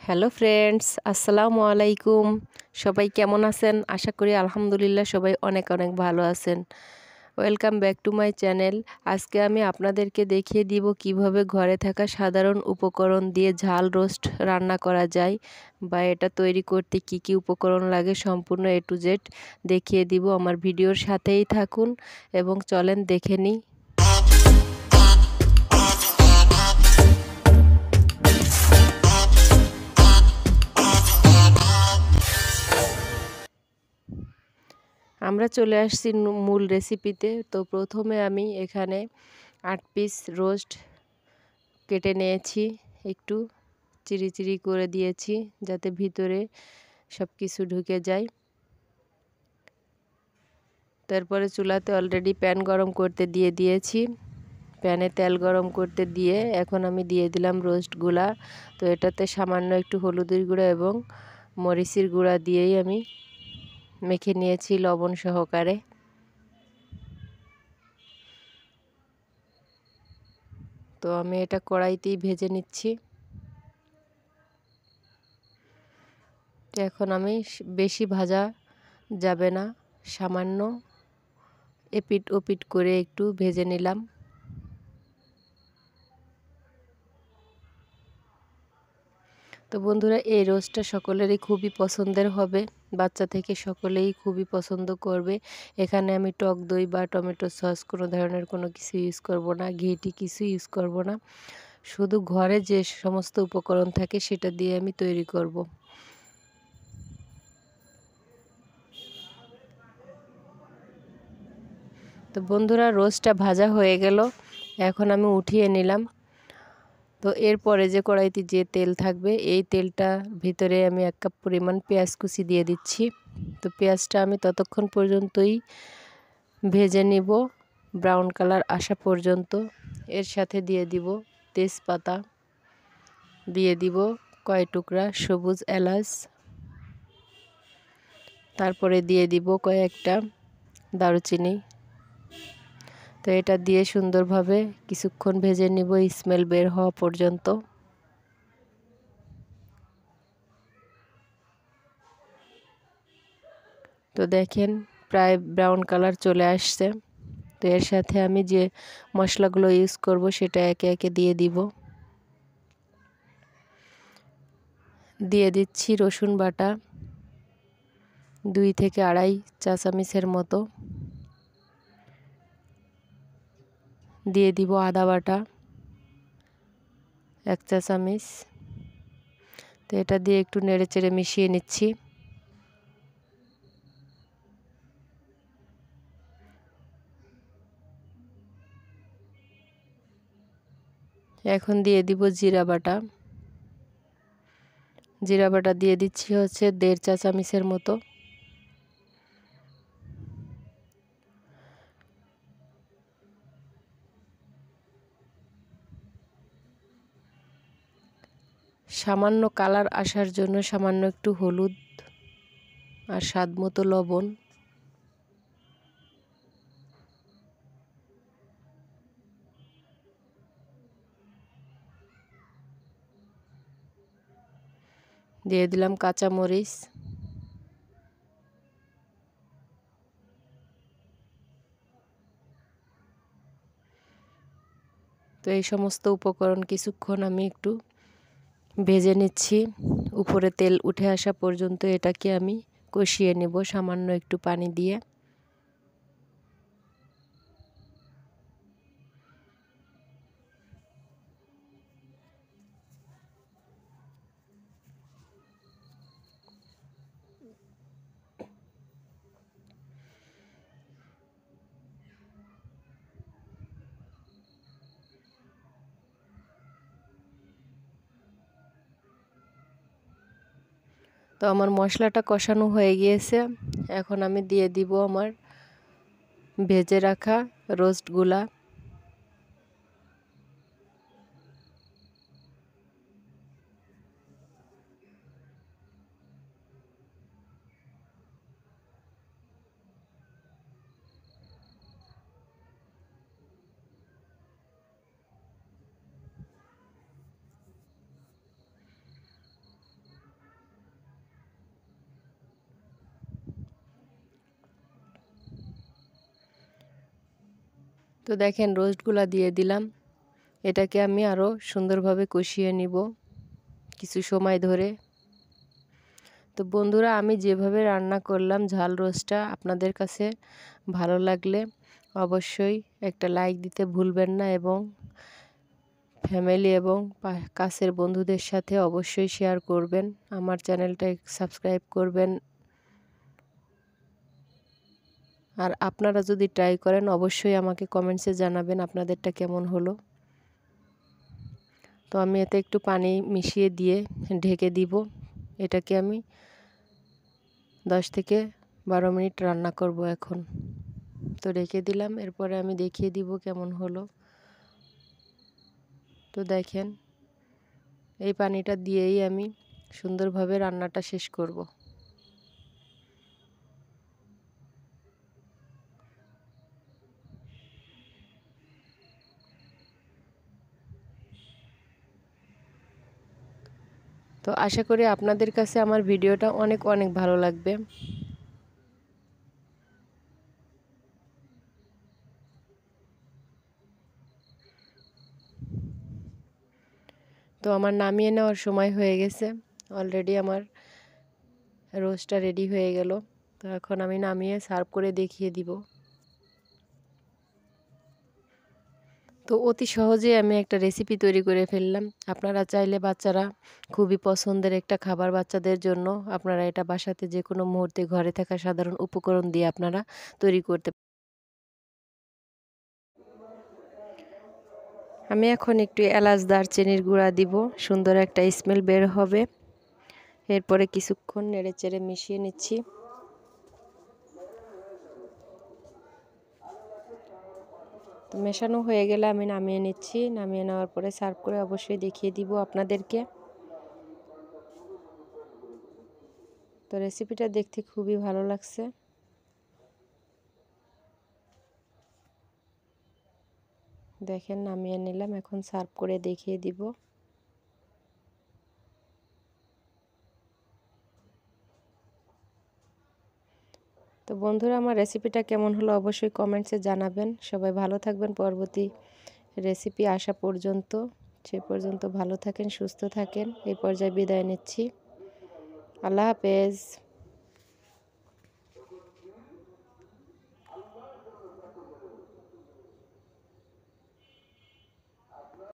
Hello friends, আসসালামু আলাইকুম। সবাই কেমন আছেন? আশা করি আলহামদুলিল্লাহ সবাই অনেক অনেক ভালো আছেন। Welcome back to my channel. আজকে আমি আপনাদেরকে দেখিয়ে দিব কিভাবে ঘরে থাকা সাধারণ উপকরণ দিয়ে ঝাল রোস্ট রান্না করা যায়, বা এটা তৈরি করতে কি কি উপকরণ লাগে সম্পূর্ণ A to Z দেখিয়ে দিব। আমার ভিডিওর সাথেই থাকুন এবং চলেন দেখে নিই। আমরা চলে আসছি মূল রেসিপিতে। তো প্রথমে আমি এখানে 8 পিস রোস্ট কেটে নিয়েছি, একটু চিরি চিরি করে দিয়েছি যাতে ভিতরে সব কিছু ঢুকে যায়। তারপরে চুলাতে অলরেডি প্যান গরম করতে দিয়ে দিয়েছি। প্যানে তেল গরম করতে দিয়ে এখন আমি দিয়ে দিলাম রোস্টগুলা। তো এটাতে সামান্য একটু হলুদের গুঁড়া এবং মরিচের গুঁড়া দিয়েই আমি মেখে নিয়েছি লবণ সহকারে। তো আমি এটা কড়াইতেই ভেজে নিচ্ছি। এখন আমি বেশি ভাজা যাবে না, সামান্য এপিট ওপিট করে একটু ভেজে নিলাম। তো বন্ধুরা, এই রোস্টটা সকলেরই খুবই পছন্দের হবে, বাচ্চা থেকে সকলেই খুবই পছন্দ করবে। এখানে আমি টক দই বা টমেটো সস কোনো ধরনের কোনো কিছু ইউজ করব না, ঘিটি কিছু ইউজ করব না, শুধু ঘরে যে সমস্ত উপকরণ থাকে সেটা দিয়ে আমি তৈরি করব। তো বন্ধুরা, রোস্টটা ভাজা হয়ে গেল, এখন আমি উঠিয়ে নিলাম। তো এরপরে যে কড়াইতে যে তেল থাকবে, এই তেলটা ভিতরে আমি 1 কাপ পরিমাণ পেঁয়াজ কুচি দিয়ে দিচ্ছি। তো পেঁয়াজটা আমি ততক্ষণ পর্যন্তই ভেজে নিব, ব্রাউন কালার আসা পর্যন্ত। এর সাথে দিয়ে দিব তেজপাতা, দিয়ে দিব কয় টুকরা সবুজ এলাচ, তারপরে দিয়ে দিব কয়েকটা দারুচিনি। তো এটা দিয়ে সুন্দরভাবে কিছুক্ষণ ভেজে নিব, স্মেল বের হওয়া পর্যন্ত। তো দেখেন প্রায় ব্রাউন কালার চলে আসছে। তো এর সাথে আমি যে মশলাগুলো ইউজ করব সেটা একে একে দিয়ে দিব। দিয়ে দিচ্ছি রসুন বাটা 2 থেকে আড়াই চা চামচের মতো, দিয়ে দিব আদা বাটা 1 চা চামচ। তো এটা দিয়ে একটু নেড়েচেড়ে মিশিয়ে নিচ্ছি। এখন দিয়ে দিব জিরা বাটা। জিরা বাটা দিয়ে দিচ্ছি হচ্ছে 1.5 চা চামচের মতো। সামান্য কালার আসার জন্য সামান্য একটু হলুদ আর স্বাদ মতো লবণ। দিয়ে দিলাম কাঁচা মরিচ। তো এই সমস্ত উপকরণ কিছুক্ষণ আমি একটু ভেজে নিচ্ছি, উপরে তেল উঠে আসা পর্যন্ত এটাকে আমি কষিয়ে নেব সামান্য একটু পানি দিয়ে। তো আমার মশলাটা কষানো হয়ে গিয়েছে, এখন আমি দিয়ে দিব আমার ভেজে রাখা রোস্টগুলা। তো দেখেন রোস্টগুলা দিয়ে দিলাম। এটাকে আমি আরও সুন্দরভাবে কষিয়ে নিব কিছু সময় ধরে। তো বন্ধুরা, আমি যেভাবে রান্না করলাম ঝাল রোস্টটা আপনাদের কাছে ভালো লাগলে অবশ্যই একটা লাইক দিতে ভুলবেন না, এবং ফ্যামিলি এবং কাছের বন্ধুদের সাথে অবশ্যই শেয়ার করবেন। আমার চ্যানেলটা সাবস্ক্রাইব করবেন। আর আপনারা যদি ট্রাই করেন অবশ্যই আমাকে কমেন্টসে জানাবেন আপনাদেরটা কেমন হলো। তো আমি এতে একটু পানি মিশিয়ে দিয়ে ঢেকে দিব। এটাকে আমি 10 থেকে 12 মিনিট রান্না করব এখন। তো রেখে দিলাম, এরপরে আমি দেখিয়ে দিব কেমন হলো। তো দেখেন এই পানিটা দিয়েই আমি সুন্দরভাবে রান্নাটা শেষ করব। তো আশা করি আপনাদের কাছে আমার ভিডিওটা অনেক অনেক ভালো লাগবে। তো আমার নামিয়ে নেওয়ার সময় হয়ে গেছে। অলরেডি আমার রোস্টটা রেডি হয়ে গেল। তো এখন আমি নামিয়ে সার্ভ করে দেখিয়ে দিব। তো অতি সহজে আমি একটা রেসিপি তৈরি করে ফেললাম। আপনারা চাইলে, বাচ্চারা খুবই পছন্দের একটা খাবার বাচ্চাদের জন্য, আপনারা এটা বাসাতে যে কোনো মুহূর্তে ঘরে থাকা সাধারণ উপকরণ দিয়ে আপনারা তৈরি করতে। আমি এখন একটু এলাচ দারচিনির গুঁড়া দিব, সুন্দর একটা স্মেল বের হবে। এরপরে কিছুক্ষণ নেড়েচেড়ে মিশিয়ে নিচ্ছি। তো মেশানো হয়ে গেলে আমি নামিয়ে নিচ্ছি। নামিয়ে নেওয়ার পরে সার্ভ করে অবশ্যই দেখিয়ে দিব আপনাদেরকে। তো রেসিপিটা দেখতে খুবই ভালো লাগছে। দেখেন নামিয়ে নিলাম, এখন সার্ভ করে দেখিয়ে দিব। তো বন্ধুরা, আমার রেসিপিটা কেমন হলো অবশ্যই কমেন্টসে জানাবেন। সবাই ভালো থাকবেন পরবর্তী রেসিপি আসা পর্যন্ত। সে পর্যন্ত ভালো থাকেন, সুস্থ থাকেন। এই পর্যায়ে বিদায় নিচ্ছি। আল্লাহ হাফেজ।